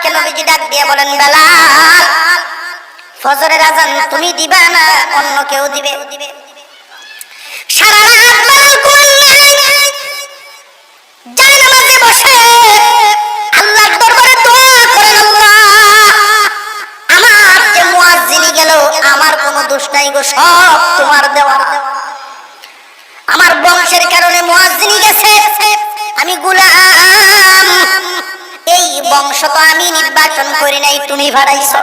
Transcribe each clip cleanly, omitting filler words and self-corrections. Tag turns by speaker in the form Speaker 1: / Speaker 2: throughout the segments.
Speaker 1: বেলালকে নবীজি ডাক দিয়ে বলেন, বেলাল ফজরের আজান তুমি দিবা না অন্য কেউ দিবে? সারা রাত বেলাল ঘুমায় নাই, জানাজাতে বসে আল্লাহর দরবারে দোয়া করেন, আল্লাহ আমার যে মুয়াজ্জিনি গেল আমার কোনো দোষ নাই গো, সব তোমার দেওয়া। আমার বংশের কারণে মুয়াজ্জিনি গেছে, আমি গোলাম, এই বংশ তো আমি নির্বাচন করি নাই, তুমি বাড়াইছো।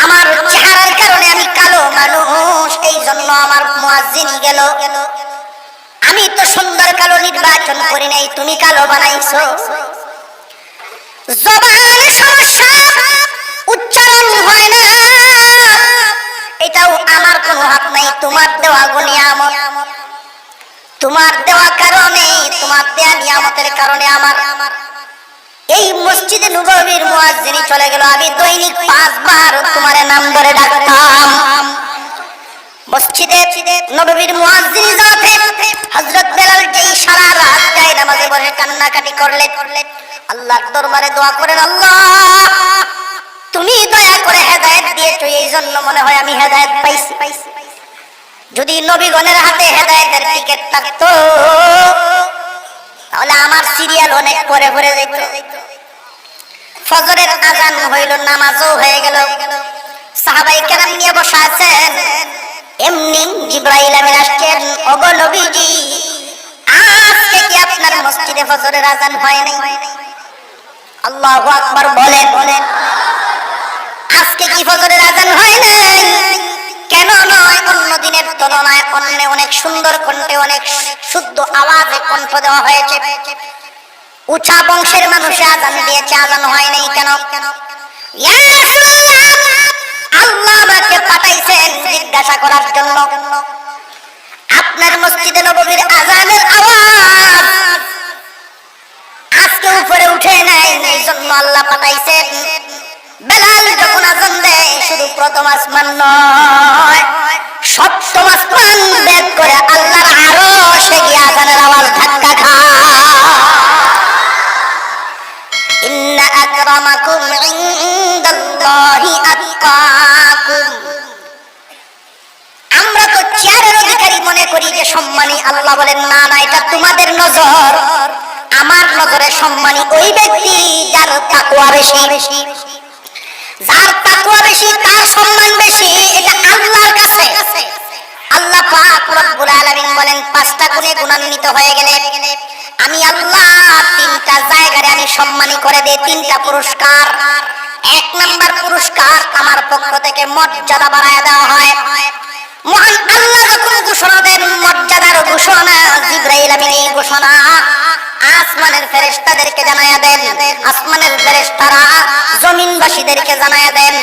Speaker 1: আমার চেহারার কারণে আমি কালো মানুষ, এই জন্য আমার মুয়াজ্জিনি গেল। আমি তো সুন্দর কালো নির্বাচন করি নাই, তুমি কালো বানাইছো। জবানের সমস্যা, উচ্চারণ হয় না, এটাও আমার কোনো হাত নাই, তোমার দেওয়া নিয়ামত। তোমার দেওয়া কারণে, তোমার দেওয়া নিয়ামতের কারণে আমার এই মসজিদে নববীর মুয়াজ্জিনি চলে গেল। আমি দৈনিক 5 বার তোমার নাম ধরে ডাকতাম। মসজিদে নববীর মুয়াজ্জিনি যাতে হযরত বেলাল যেই সারা রাত যায় নামাজে বসে কান্নাকাটি করলেন, আল্লাহর দরবারে দোয়া করেন, আল্লাহ তুমি দয়া করে হেদায়েত দিয়েছো, এই জন্য মনে হয় আমি হেদায়েত পাইছি। যদি নবীগণের হাতে হেদায়েতের টিকেট থাকতো তাহলে আমার সিরিয়াল অনেক পরে পরে যেত। ফজরের আজান হইল, নামাজও হয়ে গেল, সাহাবায়ে কেরাম নিয়ে বসে আছেন। এমনি জিবরাইল আমিন আসছেন, ওগো নবীজি আজকে কি আপনার মসজিদে ফজরের আজান হয় নাই? আল্লাহু আকবার বলেন, আজকে কি ফজরের আজান হয় নাই? কেন নয়? অন্য দিনের তুলনায় অনেক সুন্দর কণ্ঠে, অনেক শুদ্ধ আওয়াজে কণ্ঠ দেওয়া হয়েছে। উঁচা বংশের মানুষে আজান দিয়েছে, আজান হয় নাই কেন? ইয়া রাসূলুল্লাহ, আল্লাহ আমাকে পাঠাইছেন জিজ্ঞাসা করার জন্য, আপনার মসজিদে নববীর আজানের আওয়াজ আজকে উপরে উঠে নাই, এই জন্য আল্লাহ পাঠাইছেন। বেলাল যখন আজান দেয়, শুধু প্রথম আসমান নয়, সপ্তম আসমান ভেদ করে আল্লাহর আরশে গিয়ে আজানের আওয়াজ ধাক্কা খায়। ইন্না আকরামাকুম ইনদাল্লাহি আতকাকুম। আমরা তো চেয়ারের অধিকারী মনে করি যে সম্মানী, আল্লাহ বলেন না না, এটা তোমাদের নজর, আমার নজরে সম্মানী ওই ব্যক্তি যার তাকওয়া বেশি। যার তাকওয়া বেশি তার সম্মান বেশি, এটা আল্লাহর কাছে। আল্লাহ পাক রব্বুল আলামিন বলেন, 5টা গুণে গুণান্বিত হয়ে গেলে আমি আল্লাহ 3টা জায়গায় আমি সম্মানী করে দেই, 3টা পুরস্কার। 1 নাম্বার পুরস্কার, আমার পক্ষ থেকে মর্যাদা বাড়ায় দেওয়া হয়। মহান আল্লাহ যখন ঘোষণা দেন, মর্যাদার ঘোষণা, জিবরাইল আমিন এই ঘোষণা আসমানের ফেরেশতাদেরকে জানায়া দেন। আসমানের ফেরেশতারা জমিনবাসীদেরকে জানায়া দেন।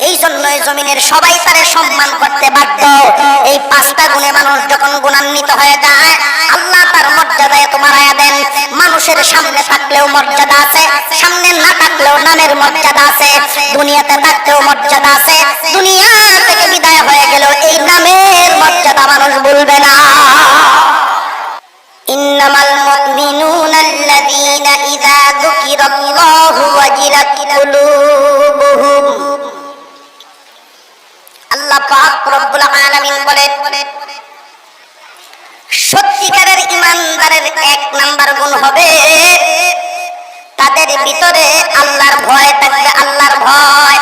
Speaker 1: এই জন্যই জমিনের সবাই তারে সম্মান করতে বাধ্য। এই 5টা গুণে মানুষ যখন গুণান্বিত হয়ে যায়, আল্লাহ তার মর্যাদা এত বাড়ায়া দেন। মানুষের সামনে থাকলেও মর্যাদা আছে, সামনে না থাকলেও নামের মর্যাদা আছে, দুনিয়াতে থাকলেও মর্যাদা আছে, দুনিয়া থেকে বিদায় হয়ে গেলেও এই নামের মর্যাদা মানুষ ভুলবে না। ইন্নামাল মুমিনুনা আল্লাযীনা ইযা যুকিরাল্লাহু ওয়াজিলাত কুলুবুহুম। আল্লাহ পাক রব্বুল আলামিন বলেন, সত্যিকারের ঈমানদারের 1 নাম্বার গুণ হবে তাদের ভিতরে আল্লাহর ভয় থাকবে। আল্লাহর ভয়,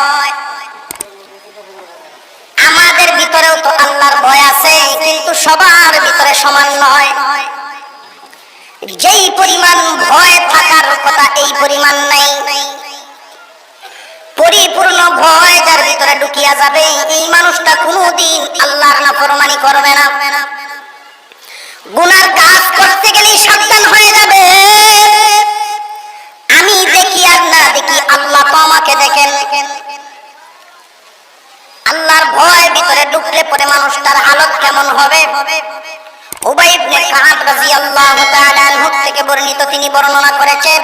Speaker 1: আমাদের ভিতরেও তো আল্লাহর ভয় আছে, কিন্তু সবার ভিতরে সমান নয়। যেই পরিমাণ ভয় থাকার কথা এই পরিমাণ নাই। পরিপূর্ণ ভয় যার ভিতরে ঢুকিয়া যাবে, এই মানুষটা কোনোদিন আল্লাহর নাফরমানি করবে না। গুনার কাজ করতে গেলেই সাবধান হয়ে যাবে। আমি দেখি আর না দেখি, আল্লাহ তো আমাকে দেখেন। আল্লাহর ভয় ভিতরে ঢুকলে পরে মানুষটার হালত কেমন হবে? উবাই ইবনে কাব রাদিয়াল্লাহু তাআলা আনহু থেকে বর্ণিত, তিনি বর্ণনা করেছেন,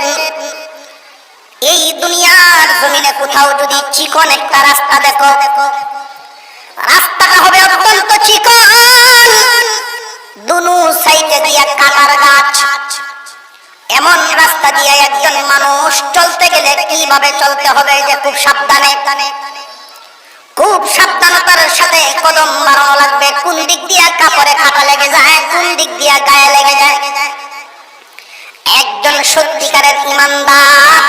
Speaker 1: এই দুনিয়ার জমিনে কোথাও যদি চিকন একটা রাস্তা দেখো, রাস্তাটা হবে অত্যন্ত চিকন, দুনো সাইডে দিয়া কাটার গাছ, এমন রাস্তা দিয়ে একজন মানুষ চলতে গেলে কিভাবে চলতে হবে যে খুব সাবধানে, খুব সাবধানতার সাথে কদম বাড়ানো লাগবে। কোন দিক দিয়ে কাপড়ে কাটা লেগে যায়, কোন দিক দিয়ে গায়ে লেগে যায়। একজন সত্যিকারের ঈমানদার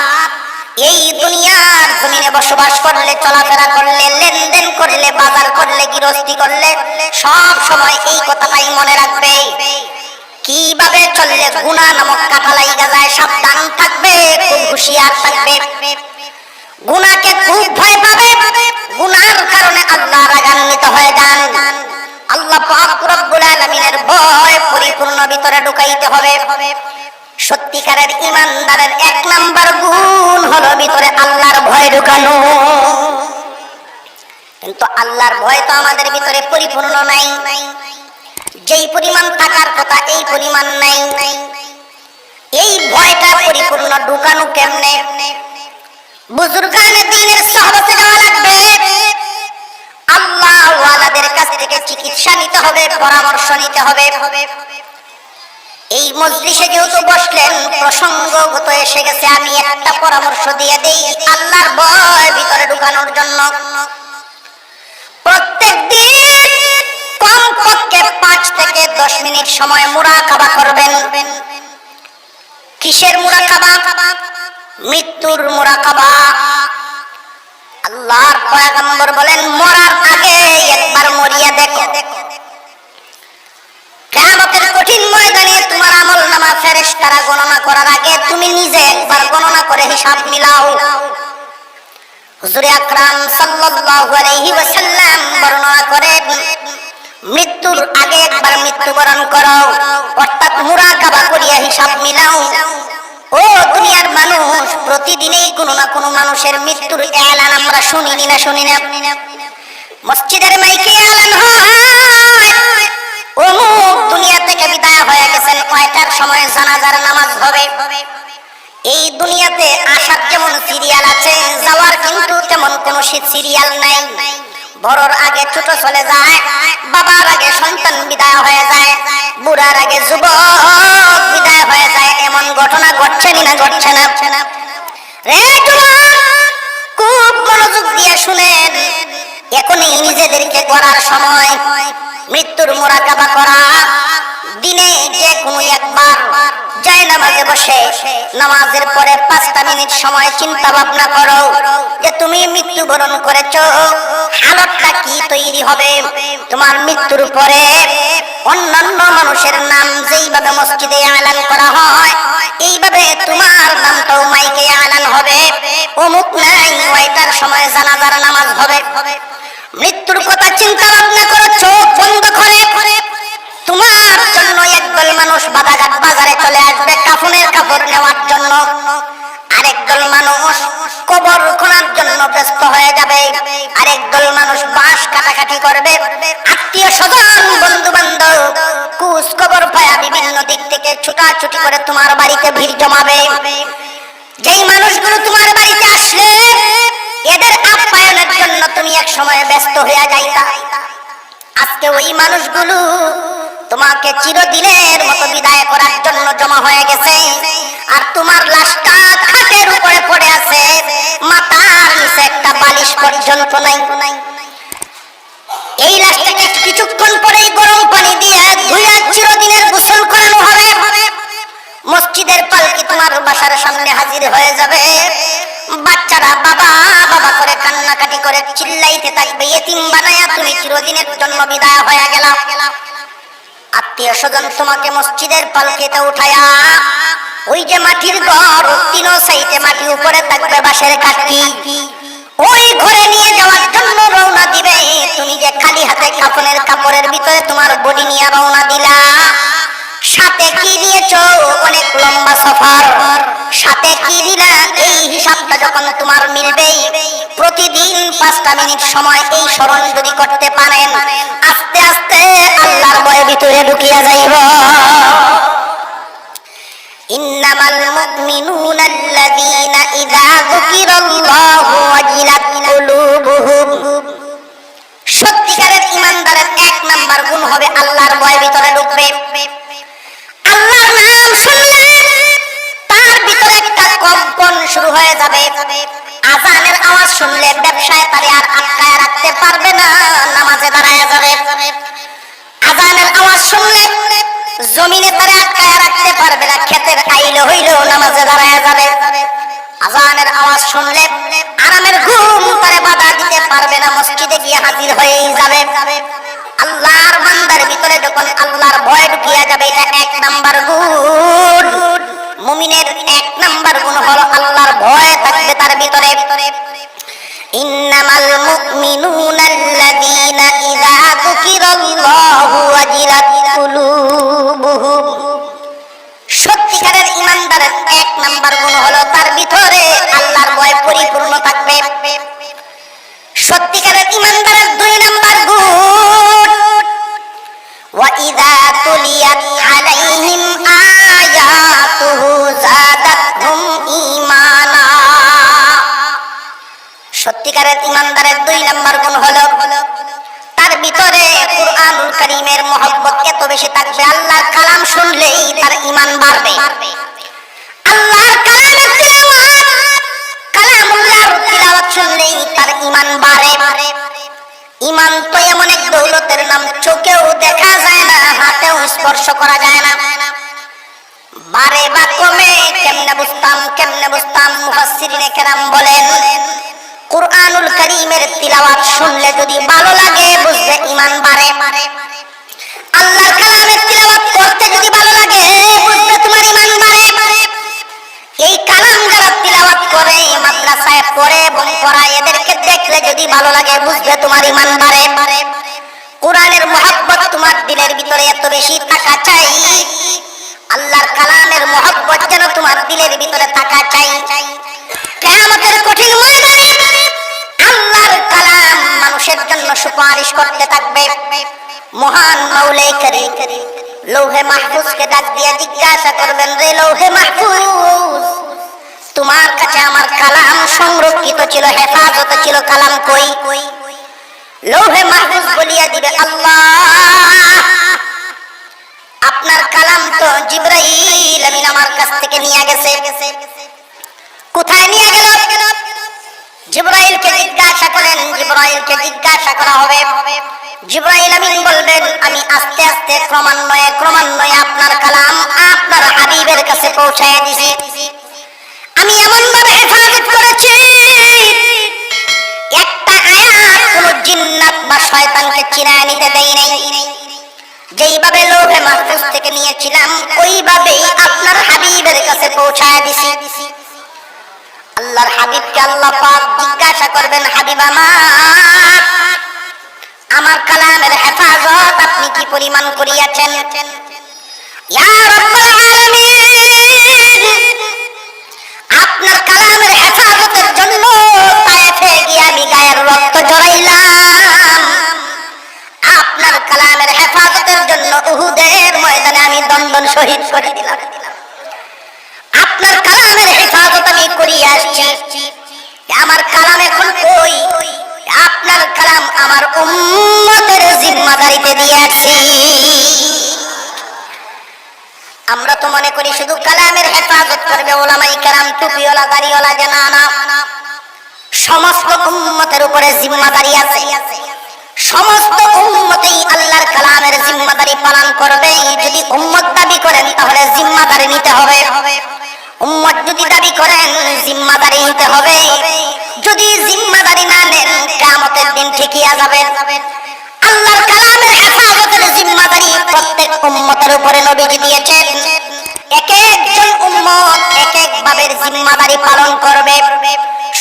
Speaker 1: এই দুনিয়ার জমিনে বসবাস করলে, চলাফেরা করলে, লেনদেন করলে, বাজার করলে, গৃহস্থী করলে সব সময় এই কথাটাই মনে রাখবে, কিভাবে চললে গুনাহ নামক কাঁটা লাগা যায়। সাবধান থাকবে, খুব হুঁশিয়ার থাকবে। গুনাহকে খুব ভয় পাবে, গুনাহর কারণে আল্লাহ রাগান্বিত হয়ে যান। আল্লাহ পাক রব্বুল আলামিনের ভয় পরিপূর্ণ ভিতরে ঢুকাইতে হবে। সত্যিকারের ঈমানদারের এক নাম্বার গুণ হলো ভিতরে আল্লাহর ভয় ঢুকানো। কিন্তু আল্লাহর ভয় তো আমাদের ভিতরে পরিপূর্ণ নাই, যেই পরিমাণ থাকার কথা এই পরিমাণ নাই। এই ভয়টা পরিপূর্ণ ঢুকানো কেমনে? বুজুর্গানে দ্বীনের সোহবতে যাওয়া লাগবে, আল্লাহ ওয়ালাদের কাছ থেকে চিকিৎসা নিতে হবে, পরামর্শ নিতে হবে। এই মজলিসে যেহেতু বসলেন, প্রসঙ্গগত এসে গেছে, আমি একটা পরামর্শ দিয়ে দেই আল্লাহর ভয় ভিতরে ঢুকানোর জন্য। প্রত্যেক দিন কমপক্ষে 5 থেকে 10 মিনিট সময় মুরাকাবা করবেন। কিসের মুরাকাবা? মৃত্যুর মুরাকাবা। আল্লাহর পয়গম্বর বলেন, মরার আগে একবার মরিয়া দেখো। কিয়ামতের কঠিন ময়দানে তোমার আমলনামা ফেরেশতারা গণনা করার আগে তুমি নিজে একবার গণনা করে হিসাব মিলাও। হুজুর আকরাম সাল্লাল্লাহু আলাইহি ওয়াসাল্লাম বর্ণনা করেন, মৃত্যুর আগে একবার মৃত্যুবরণ করো, অর্থাৎ মুরাকাবা করিয়া হিসাব মিলাও। ও দুনিয়ার মানুষ, প্রতিদিনই কোনো না কোনো মানুষের মৃত্যুর এলান আমরা শুনি না? মসজিদের মাইকে এলান হয়, অমুক দুনিয়া থেকে বিদায় হয়ে গেছেন, কয়টার সময় জানাজার নামাজ হবে। এই দুনিয়াতে আসার যেমন সিরিয়াল আছে, যাওয়ার কিন্তু তেমন কোনো সিরিয়াল নাই। বড়র আগে ছোট চলে যায়, বাবার আগে সন্তান বিদায় হয়ে যায়, বুড়ার আগে যুবক বিদায় হয়ে যায়। এমন ঘটনা ঘটছে না? ঘটছে না? রে যুবক, খুব মনোযোগ দিয়ে শুনেন, এখনই নিজেদেরকে গড়ার সময়। মৃত্যুর মুরাকাবা করা, দিনে যে কোনো একবার যায় নামাজে বসে নামাজের পরে 5টা মিনিট সময় চিন্তা ভাবনা করো যে তুমি মৃত্যুবরণ করেছো, হালতটা কি তৈরি হবে। তোমার মৃত্যুর পরে অন্যান্য মানুষের নাম যেইভাবে মসজিদে এলান করা হয়, এইভাবে তোমার নামটাও মাইকে এলান হবে। অমুক নাই, ওইটার সময় জানাজার নামাজ হবে। মৃত্যুর কথা চিন্তা ভাবনা করো, চোখ বন্ধ করে। তোমার জন্য একদল মানুষ বাদাঘাট বাজারে চলে আসবে কাফনের কাপড় নেওয়ার জন্য, আরেকদল মানুষ কবর খোঁড়ার জন্য ব্যস্ত হয়ে যাবে, আরেকদল মানুষ বাঁশ কাটাকাটি করবে। আত্মীয় স্বজন, বন্ধু বান্ধব কুস খবর পায়া বিভিন্ন দিক থেকে ছুটাছুটি করে তোমার বাড়িতে ভিড় জমাবে। যেই মানুষগুলো তোমার বাড়িতে আসলে এদের আপ্যায়নের জন্য তুমি এক সময় ব্যস্ত হয়ে যাইতা, আজকে ওই মানুষগুলো তোমাকে চিরদিনের মতো বিদায় করার জন্য জমা হয়ে গেছে। আর তোমার লাশটা খাটের উপরে পড়ে আছে, মাথার নিচে একটা বালিশ পর্যন্ত নাই। এই লাশটাকে কিছুক্ষণ পরেই গরম পানি দিয়ে ধুয়ে চিরদিনের গোসল করানো হবে। মসজিদের পালকি তোমার বাসার সামনে হাজির হয়ে যাবে। বাচ্চারা বাবা বাবা করে কান্নাকাটি করে চিল্লাইতে থাকবে, এতিম বানায়া তুমি চিরদিনের জন্য বিদায় হয়ে গেলা। আত্মীয় স্বজন তোমাকে মসজিদের পালকিতে উঠায়া ওই যে মাটির ঘর, 3 সাইডে মাটি, উপরে থাকবে বাঁশের কাঠি, ওই ঘরে নিয়ে যাওয়ার জন্য রওনা দিবে। তুমি যে খালি হাতে কাফনের কাপড়ের ভিতরে তোমার বডি নিয়ে রওনা দিলা, সাথে কি নিয়েছো? অনেক লম্বা সফর। সাথে কি দিলা? এই হিসাবটা যখন তোমার মিলবে, প্রতিদিন 5টা মিনিট সময় এই স্মরণ যদি করতে পারেন, আস্তে আস্তে আল্লাহর ভয় ভিতরে ঢুকিয়া যাইব। ইন্নামাল মুমিনুনা আল্লাযীনা ইযা যুকিরাল্লাহু ওয়াজিলাত কুলুবুহুম। সত্যিকারের ঈমানদারের 1 নাম্বার গুণ হবে আল্লাহর ভয় ভিতরে ঢুকবে। আল্লাহর নাম শুনলে শুরু হয়ে যাবে। আজানের আওয়াজ শুনলে ব্যবসায় তারে আর আটকায় রাখতে পারবে না, নামাজে দাঁড়ায় যাবে। আজানের আওয়াজ শুনলে জমিনে তারে আটকায় রাখতে পারবে না, ক্ষেতের আইল হইলেও নামাজে দাঁড়ায় যাবে। আজানের আওয়াজ শুনলে আরামের ঘুম তারে বাধা দিতে পারবে না, মসজিদে গিয়ে হাজির হয়েই যাবে। আল্লাহর বান্দার ভিতরে যখন আল্লাহর ভয় ঢুকিয়া যাবে, এটা 1 নাম্বার গুণ। মুমিনের 1 নাম্বার গুণ হলো আল্লাহর ভয় থাকবে তার ভিতরে। ইন্নামাল মুমিনুনা আল্লাযীনা ইযা যুকিরাল্লাহু ওয়াজিলাত কুলুবুহুম। সত্যিকারের ঈমানদারের 1 নাম্বার গুণ হলো তার ভিতরে আল্লাহর ভয় পরিপূর্ণ থাকবে। সত্যিকারের ঈমানদারের 2 নাম্বার গুণ, ওয়া ইযা তুলিয়াত আলাইহিম আয়াতুহু যাদাতহুম ঈমানা। সত্যিকারের ঈমানদারের 2 নাম্বার গুণ হলো তার ভিতরে কুরআনুল কারীমের মহব্বত এত বেশি থাকবে, আল্লাহর কালাম শুনলেই তার ঈমান বাড়বে। আল্লাহর কালামের তিলাওয়াত, কালামুল্লাহর তিলাওয়াত শুনলেই তার ঈমান বাড়ে। ঈমান তো এমন এক দৌলতের নাম, চোখেও দেখা যায় না, হাতেও স্পর্শ করা যায় না। বাড়ে বা কমে কেমনে বুঝতাম? মুফাসসিরিনে কেরাম বলেন, কুরআনুল কারীমের তিলাওয়াত শুনলে যদি ভালো লাগে, বুঝবে ঈমান বাড়ে। আল্লাহর কালামের তিলাওয়াত করতে যদি ভালো লাগে, বুঝবে তোমার ঈমান বাড়ে। এই কালাম যারা তিলাওয়াত করে, মাদ্রাসায় পড়ে এবং পড়ায়, এদেরকে দেখলে যদি ভালো লাগে, বুঝবে তোমার ঈমান বাড়ে। কোরআনের মহব্বত তোমার দিলের ভিতরে এত বেশি থাকা চাই, আল্লাহর কালামের মহব্বত যেন তোমার দিলের ভিতরে থাকা চাই। কিয়ামতের কঠিন ময়দানে আল্লাহর কালাম মানুষের জন্য সুপারিশ করতে থাকবে। মহান মাওলাই কারীম লৌহে মাহফুজকে ডাক দিয়ে জিজ্ঞাসা করবেন, রে লৌহে মাহফুজ, তোমার কাছে আমার কালাম সংরক্ষিত ছিল, হেফাজত ছিল, কালাম কই? লৌহে মাহফুজ বলিয়া দিবে, আল্লাহ, আপনার কালাম তো জিবরাইল আমিন আমার কাছ থেকে নিয়ে গেছে। কোথায় নিয়ে গেল? জিবরাইলকে জিজ্ঞাসা করেন, জিবরাইলকে জিজ্ঞাসা করা হবে। জিবরাইল আমিন বলবেন, আমি আস্তে আস্তে ক্রমান্বয়ে আপনার কালাম আপনার হাবিবের কাছে পৌঁছায় দিছি। আমি এমন ভাবে হেফাজত করেছি, একটা আয়াত কোন জিন্নাত বা শয়তানকে চিনায় নিতে দেই নাই। যেইভাবে লৌহে মাহফুজ থেকে নিয়েছিলাম, ওইভাবেই আপনার হাবিবের কাছে পৌঁছায় দিছি। আল্লাহর হাবিবকে আল্লাহ পাক জিজ্ঞাসা করবেন, হাবিব আমার কালামের হেফাজত আপনি কি পরিমাণ করিয়াছেন? ইয়া রাব্বুল আলামিন, আপনার কালামের হেফাজতের জন্য তায়েফে গিয়ে আমি গায়ের রক্ত ঝরাইলাম। আপনার কালামের হেফাজতের জন্য উহুদের ময়দানে আমি দন্দন শহীদ করে দিলাম। আপনার কালামের হেফাজত আমি করিয়া আসছি, আমার কালাম এখন কই? আপনার কালাম আমার উম্মতের জিম্মাদারিতে দিয়ে আসছি। আমরা তো মনে করি শুধু কালামের হেফাজত করবে ওলামায়ে কেরাম, টুপিওয়ালা দাড়িওয়ালা, যে না, সমস্ত উম্মতের উপরে জিম্মাদারি আছে। সমস্ত উম্মতেই আল্লাহর কালামের জিম্মাদারি পালন করবে। যদি উম্মত দাবি করেন তাহলে জিম্মাদারি নিতে হবে। উম্মত যদি দাবি করেন জিম্মাদারি নিতে হবে। যদি জিম্মাদারি না নেন, কিয়ামতের দিন ঠিকিয়া যাবে। আল্লাহর কালামের হেফাজতের জিম্মাদারি প্রত্যেক উম্মতের উপরে নবীজি দিয়েছেন। এক একজন উম্মত এক এক ভাবে জিম্মাদারি পালন করবে।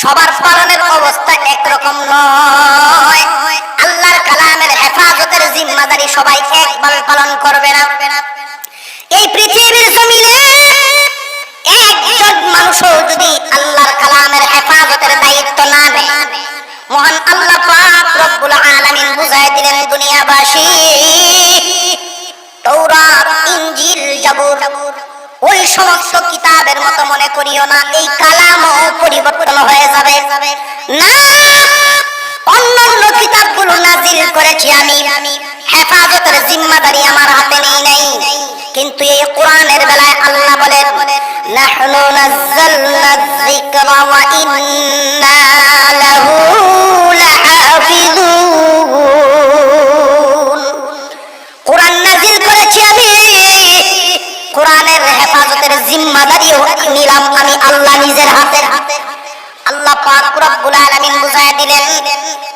Speaker 1: সবার পালনের অবস্থা একরকম নয়। আল্লাহর কালামের হেফাজতের জিম্মাদারি সবাই একভাবে পালন করবে না। এই পৃথিবীর জমিনে একজন মানুষও যদি আল্লাহর কালামের হেফাজতের দায়িত্ব না নেয়, মহান আল্লাহ পাক রব্বুল আলামিন বুঝায় দিলেন দুনিয়াবাসী, তাওরাত, ইনজিল, জাবুর ওই সমস্ত কিতাবের মতো মনে করিও না, এই কালামও পরিবর্তন হয়ে যাবে। না, অন্যান্য কিতাবগুলো নাজিল করেছি আমি, হেফাজতের জিম্মাদারি আমার হাতে নেই নাই। কিন্তু এই কোরআনের বেলায় আল্লাহ বলেন, নাহনু নাযালনা যিকরা যিকরা ওয়া ইন্না লাহু লাহাফিজুন। কোরআন নাযিল করেছি আমি, কোরআনের হেফাজতের জিম্মাদারিও নিলাম আমি আল্লাহ নিজের হাতে। আল্লাহ পাক রব্বুল আলামিন বুঝায় দিলেন,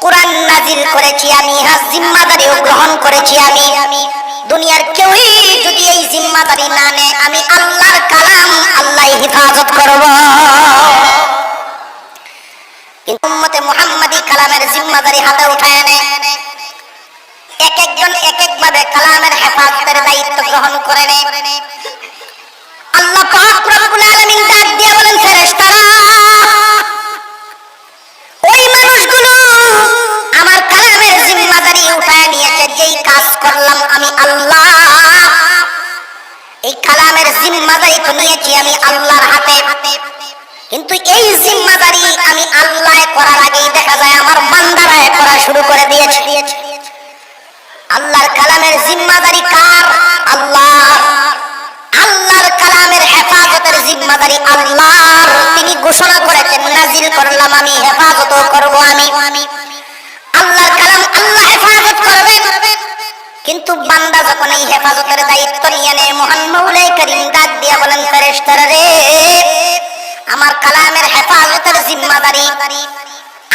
Speaker 1: কোরআন নাযিল করেছি আমি, আর জিম্মাদারিও গ্রহণ করেছি আমি। দুনিয়ার কেউই যদি এই জিম্মাদারি না নেয়, আমি আল্লাহর কালাম আল্লাহ হেফাজত করব। কিন্তু উম্মতে মুহাম্মাদি কালামের জিম্মাদারি হাতে উঠায় নেয়, এক একজন এক এক ভাবে কালামের হেফাজতের দায়িত্ব গ্রহণ করে নেয়। আল্লাহ পাক রব্বুল আলামিন ডাক দিয়ে বলেন, ফেরেশতারা, ওই মানুষগুলো আমার কালামের জিম্মাদারি উঠায় নিয়েছে, যেই কাজ করলাম আমি আল্লাহ, এই কালামের জিম্মাদারি তো নিয়েছি আমি আল্লাহর হাতে। কিন্তু এই জিম্মাদারি আমি আল্লাহ করার আগেই দেখা যায় আমার বান্দারা করা শুরু করে দিয়েছে। আল্লাহর কালামের জিম্মাদারি কার? আল্লাহর। আল্লাহর কালামের হেফাজতের জিম্মাদারি আল্লাহর। তিনি ঘোষণা করেছেন, নাজিল করলাম আমি, হেফাজতও করব আমি। আল্লাহর কালাম আল্লাহ হেফাজত করবে। কিন্তু বান্দা যখন এই হেফাজতের দায়িত্ব নিয়ে নেয়, মহান মৌলাই করিম ডাক দিয়া বলেন, ফেরেশতারা রে, আমার কালামের হেফাজতের জিম্মাদারি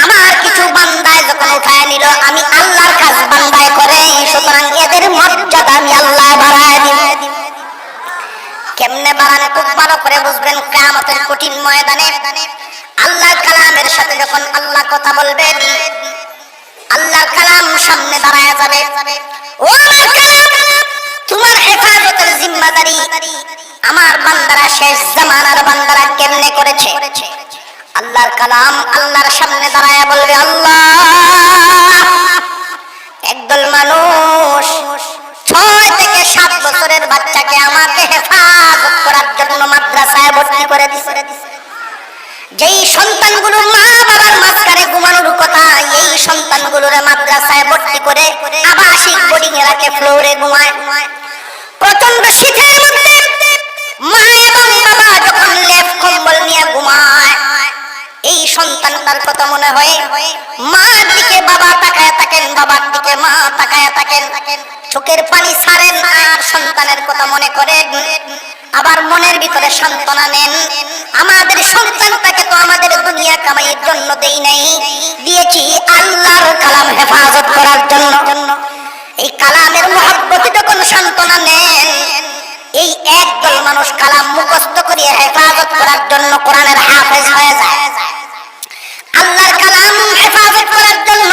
Speaker 1: আমার কিছু বান্দায় যখন উঠায় নিল, আমি আল্লাহর কাজ বান্দায় করে, সুতরাং এদের মর্যাদা আমি আল্লাহ বাড়ায় দিব। কেমনে বাড়ানো খুব ভালো করে বুঝবেন, কিয়ামতের কঠিন ময়দানে আল্লাহর কালামের সাথে যখন আল্লাহ কথা বলবেন, আল্লাহর কালাম সামনে দাঁড়ায় যাবে। ও আমার কালাম, তোমার হেফাজতের জিম্মাদারি আমার বান্দারা, শেষ জামানার বান্দারা কেমনে করেছে? আল্লাহর কালাম আল্লাহর সামনে দাঁড়ায় বলবে, আল্লাহ, একদল মানুষ 6 থেকে 7 বছরের বাচ্চাকে আমাকে হেফাজত করার জন্য মাদ্রাসায় ভর্তি করে দিছে। যেই সন্তানগুলো মা বাবার মাঝখানে ঘুমানোর কথা, এই সন্তানগুলোরে মাদ্রাসায় ভর্তি করে আবাসিক বোর্ডিং এ রাখে, ফ্লোরে ঘুমায়। প্রচন্ড শীতের মধ্যে মা এবং বাবা যখন লেপ কম্বল নিয়ে ঘুমায়, এই সন্তানটার কথা মনে হয়, মার দিকে বাবা তাকায় থাকেন, বাবার দিকে মা তাকায় থাকেন, চোখের পানি ছাড়েন আর সন্তানের কথা মনে করেন। আবার মনের ভিতরে সান্ত্বনা নেন, আমাদের সন্তানটাকে তো আমাদের দুনিয়া কামাইয়ের জন্য দেই নাই, দিয়েছি আল্লাহর কালাম হেফাজত করার জন্য। এই কালামের মহব্বতে যখন সান্ত্বনা নেন, এই একদল মানুষ কালাম মুখস্থ করিয়ে হেফাজত করার জন্য কোরআনের হাফেজ হয়ে যায়। আল্লাহর কালাম হেফাজত করার জন্য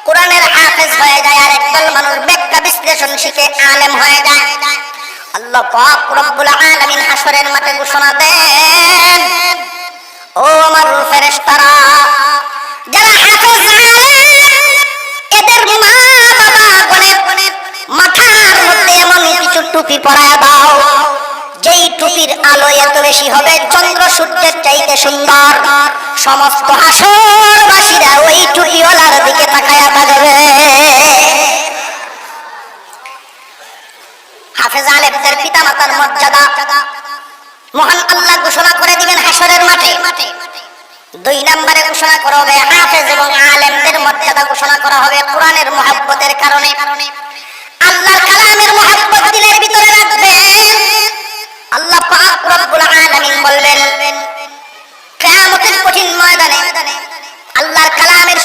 Speaker 1: কোরআনের হাফেজ হয়ে যায়, আর একদল মানুষ ব্যাখ্যা বিশ্লেষণ শিখে আলেম হয়ে যায়। আল্লাহ পাক রব্বুল আলামিন হাশরের মাঠে ঘোষণা দেন, ও আমার ফেরেশতারা, যারা হাফেজ আলেম, এদের মা বাবা গনে মাথার মধ্যে এমন কিছু টুপি পরায় দাও, যেই টুপির আলো এত বেশি হবে চন্দ্র সূর্যের চাইতে সুন্দর। সমস্ত হাশরবাসীরা ওই টুপিওয়ালার দিকে তাকায়া থাকবে। হাফেজ আলেমদের পিতামাতার মর্যাদা মহান আল্লাহ ঘোষণা করে দিবেন হাশরের মাঠে। 2 নম্বরে ঘোষণা করা হবে হাফেজ এবং আলেমদের মর্যাদা ঘোষণা করা হবে কোরআনের মহব্বতের কারণে। আল্লাহর কালামের মহব্বত দিলের ভিতরে রাখবেন। আল্লাহ পাক রব্বুল আলামিন বলবেন, কিয়ামতের